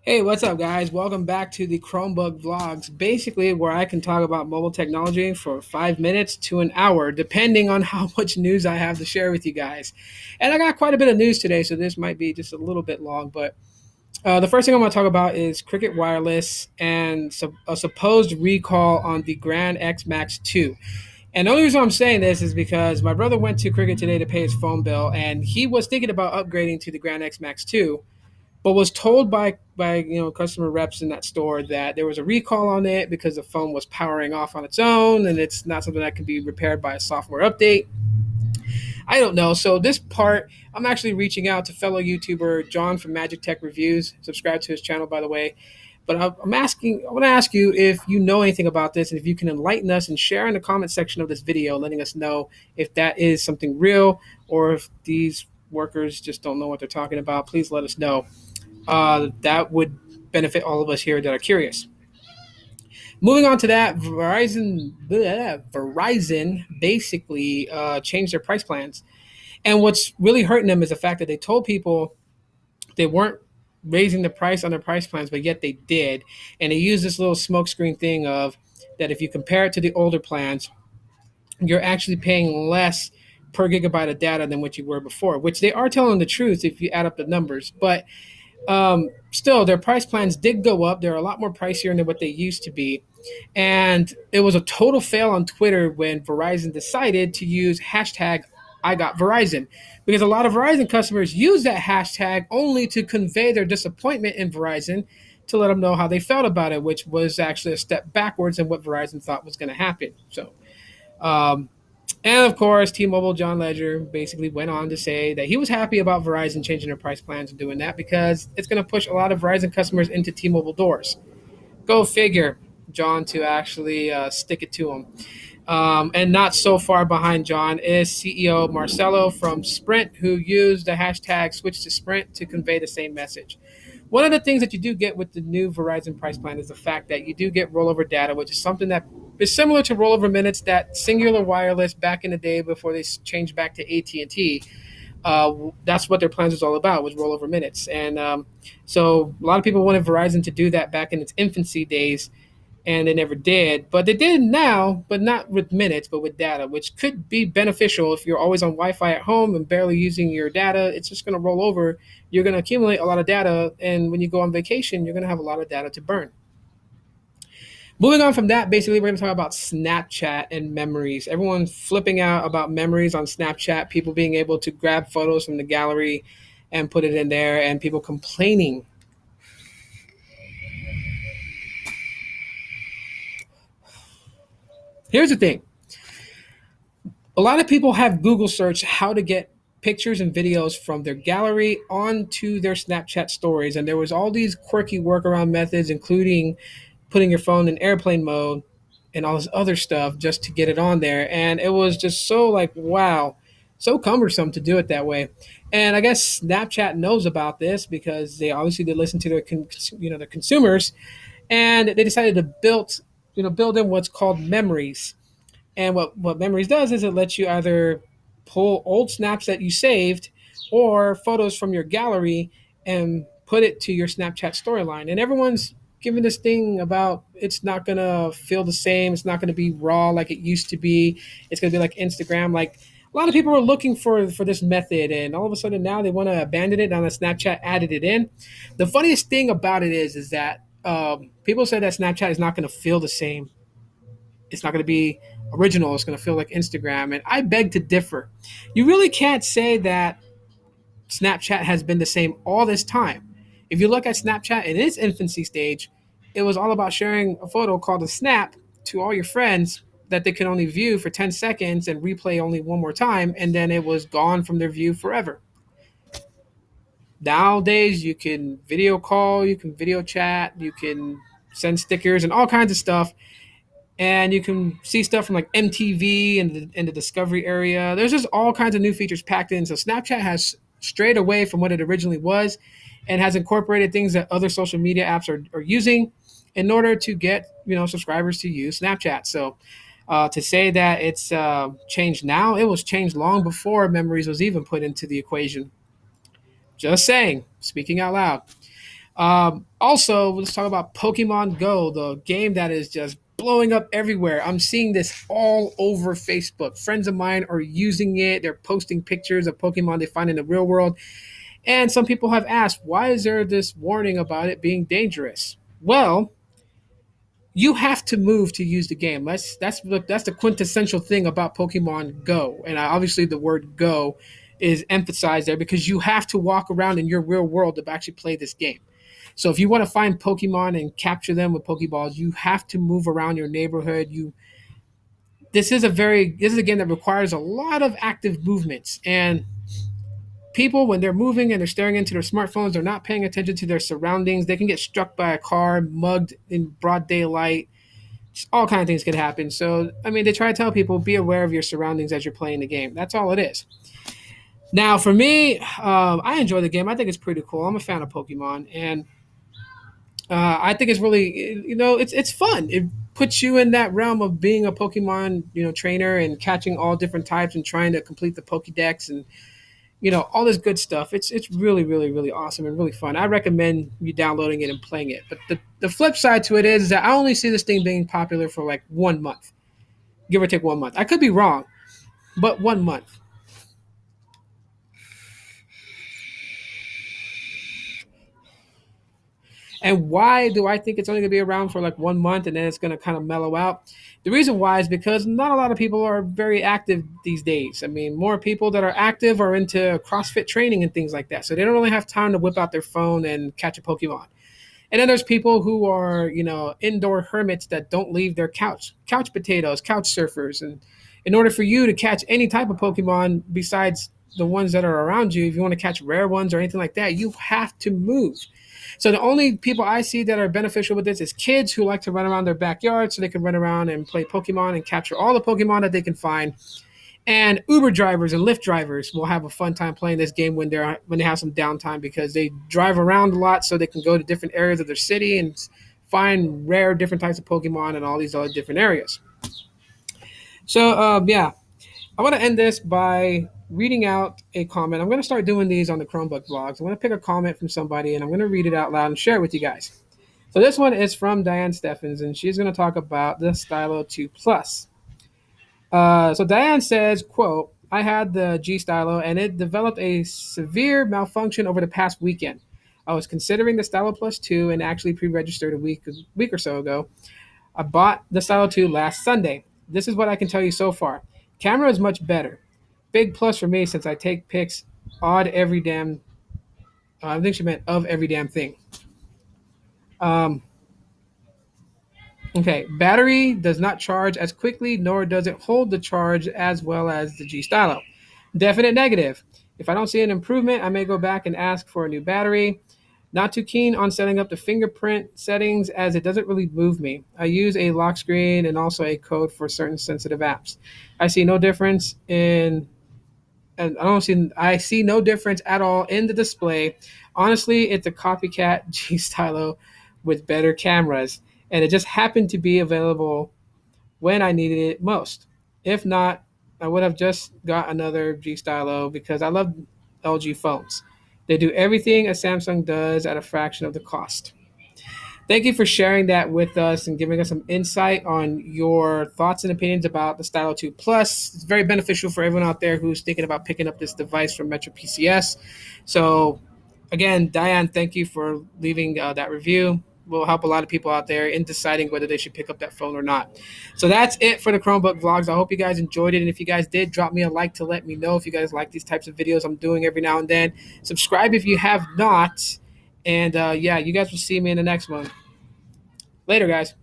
Hey, what's up, guys? Welcome back to the Chromebook Vlogs, basically where I can talk about mobile technology for 5 minutes to an hour, depending on how much news I have to share with you guys. And I got quite a bit of news today, so this might be just a little bit long. But the first thing I'm going to talk about is Cricket Wireless and a supposed recall on the Grand X Max 2. And the only reason I'm saying this is because my brother went to Cricket today to pay his phone bill, and he was thinking about upgrading to the Grand X Max 2, but was told by customer reps in that store that there was a recall on it because the phone was powering off on its own and it's not something that can be repaired by a software update. I don't know. So this part, I'm actually reaching out to fellow YouTuber John from Magic Tech Reviews. Subscribe to his channel, by the way. But I want to ask you if you know anything about this and if you can enlighten us and share in the comment section of this video, letting us know if that is something real or if these workers just don't know what they're talking about. Please let us know. That would benefit all of us here that are curious. Moving on to that, Verizon basically changed their price plans. And what's really hurting them is the fact that they told people they weren't raising the price on their price plans, but yet they did. And they used this little smokescreen thing of that if you compare it to the older plans, you're actually paying less per gigabyte of data than what you were before, which they are telling the truth if you add up the numbers. But still, their price plans did go up. They're a lot more pricier than what they used to be. And it was a total fail on Twitter when Verizon decided to use hashtag I got Verizon, because a lot of Verizon customers use that hashtag only to convey their disappointment in Verizon, to let them know how they felt about it, which was actually a step backwards in what Verizon thought was going to happen. Um, and of course, T-Mobile John Ledger basically went on to say that he was happy about Verizon changing their price plans and doing that because it's going to push a lot of Verizon customers into T-Mobile doors. Go figure, John, to actually stick it to him. And not so far behind John is CEO Marcelo from Sprint, who used the hashtag switch to Sprint to convey the same message. One of the things that you do get with the new Verizon price plan is the fact that you do get rollover data, which is something that is similar to rollover minutes that Singular Wireless back in the day before they changed back to AT&T. That's what their plans was all about, was rollover minutes. And so a lot of people wanted Verizon to do that back in its infancy days, and they never did. But they did now, but not with minutes, but with data, which could be beneficial if you're always on Wi-Fi at home and barely using your data. It's just going to roll over. You're going to accumulate a lot of data, and when you go on vacation, you're going to have a lot of data to burn. Moving on from that, basically, we're going to talk about Snapchat and memories. Everyone's flipping out about memories on Snapchat, people being able to grab photos from the gallery and put it in there, and people complaining. Here's the thing, a lot of people have Google search how to get pictures and videos from their gallery onto their Snapchat stories. And there was all these quirky workaround methods, including putting your phone in airplane mode and all this other stuff just to get it on there. And it was just so like, wow, so cumbersome to do it that way. And I guess Snapchat knows about this because they obviously did listen to their consumers, and they decided to build in what's called memories. And what Memories does is it lets you either pull old snaps that you saved or photos from your gallery and put it to your Snapchat storyline. And everyone's giving this thing about it's not going to feel the same. It's not going to be raw like it used to be. It's going to be like Instagram. Like a lot of people are looking for this method, and all of a sudden now they want to abandon it. Now that Snapchat added it in, the funniest thing about it is that people say that Snapchat is not going to feel the same. It's not going to be original. It's going to feel like Instagram. And I beg to differ. You really can't say that Snapchat has been the same all this time. If you look at Snapchat in its infancy stage, it was all about sharing a photo called a snap to all your friends that they could only view for 10 seconds and replay only one more time, and then it was gone from their view forever. Nowadays, you can video call, you can video chat, you can send stickers and all kinds of stuff, and you can see stuff from like MTV and the Discovery area. There's just all kinds of new features packed in. So Snapchat has strayed away from what it originally was and has incorporated things that other social media apps are using in order to get subscribers to use Snapchat. So to say that it's changed now, it was changed long before Memories was even put into the equation. Just saying, speaking out loud. Also, let's talk about Pokemon Go, the game that is just blowing up everywhere. I'm seeing this all over Facebook. Friends of mine are using it. They're posting pictures of Pokemon they find in the real world. And some people have asked, why is there this warning about it being dangerous? Well, you have to move to use the game. That's the quintessential thing about Pokemon Go, and obviously the word "go" is emphasized there because you have to walk around in your real world to actually play this game. So if you want to find Pokemon and capture them with Pokeballs, you have to move around your neighborhood. You this is a game that requires a lot of active movements, and people when they're moving and they're staring into their smartphones, they're not paying attention to their surroundings. They can get struck by a car, mugged in broad daylight. All kind of things could happen. So, I mean, they try to tell people be aware of your surroundings as you're playing the game. That's all it is. Now, for me, I enjoy the game. I think it's pretty cool. I'm a fan of Pokemon, and I think it's really, it's fun. It puts you in that realm of being a Pokemon, trainer and catching all different types and trying to complete the Pokédex and all this good stuff. It's really really really awesome and really fun. I recommend you downloading it and playing it. But the flip side to it is that I only see this thing being popular for like 1 month, give or take 1 month. I could be wrong, but 1 month. And why do I think it's only going to be around for like 1 month and then it's going to kind of mellow out? The reason why is because not a lot of people are very active these days. I mean, more people that are active are into CrossFit training and things like that. So they don't really have time to whip out their phone and catch a Pokemon. And then there's people who are, indoor hermits that don't leave their couch potatoes, couch surfers. And in order for you to catch any type of Pokemon besides the ones that are around you, if you want to catch rare ones or anything like that, you have to move. So the only people I see that are beneficial with this is kids who like to run around their backyard so they can run around and play Pokemon and capture all the Pokemon that they can find. And Uber drivers and Lyft drivers will have a fun time playing this game when they have some downtime because they drive around a lot so they can go to different areas of their city and find rare different types of Pokemon in all these other different areas. So yeah, I want to end this by reading out a comment. I'm going to start doing these on the Chromebook vlogs. I'm going to pick a comment from somebody and I'm going to read it out loud and share it with you guys. So this one is from Diane Steffens, and she's going to talk about the Stylo 2 Plus. So Diane says, quote, I had the G Stylo and it developed a severe malfunction over the past weekend. I was considering the Stylo Plus 2 and actually pre-registered a week or so ago. I bought the Stylo 2 last Sunday. This is what I can tell you so far. Camera is much better. Big plus for me since I take pics odd every damn. I think she meant of every damn thing. Um, okay, battery does not charge as quickly, nor does it hold the charge as well as the G Stylo. Definite negative. If I don't see an improvement, I may go back and ask for a new battery. Not too keen on setting up the fingerprint settings as it doesn't really move me. I use a lock screen and also a code for certain sensitive apps. I see no difference in and I see no difference at all in the display. Honestly, it's a copycat G Stylo with better cameras, and it just happened to be available when I needed it most. If not, I would have just got another G Stylo because I love LG phones. They do everything a Samsung does at a fraction of the cost. Thank you for sharing that with us and giving us some insight on your thoughts and opinions about the Stylo 2 Plus. It's very beneficial for everyone out there who's thinking about picking up this device from Metro PCS. So, again, Diane, thank you for leaving that review. Will help a lot of people out there in deciding whether they should pick up that phone or not. So that's it for the Chromebook vlogs. I hope you guys enjoyed it. And if you guys did, drop me a like to let me know if you guys like these types of videos I'm doing every now and then. Subscribe if you have not. And yeah, you guys will see me in the next one. Later, guys.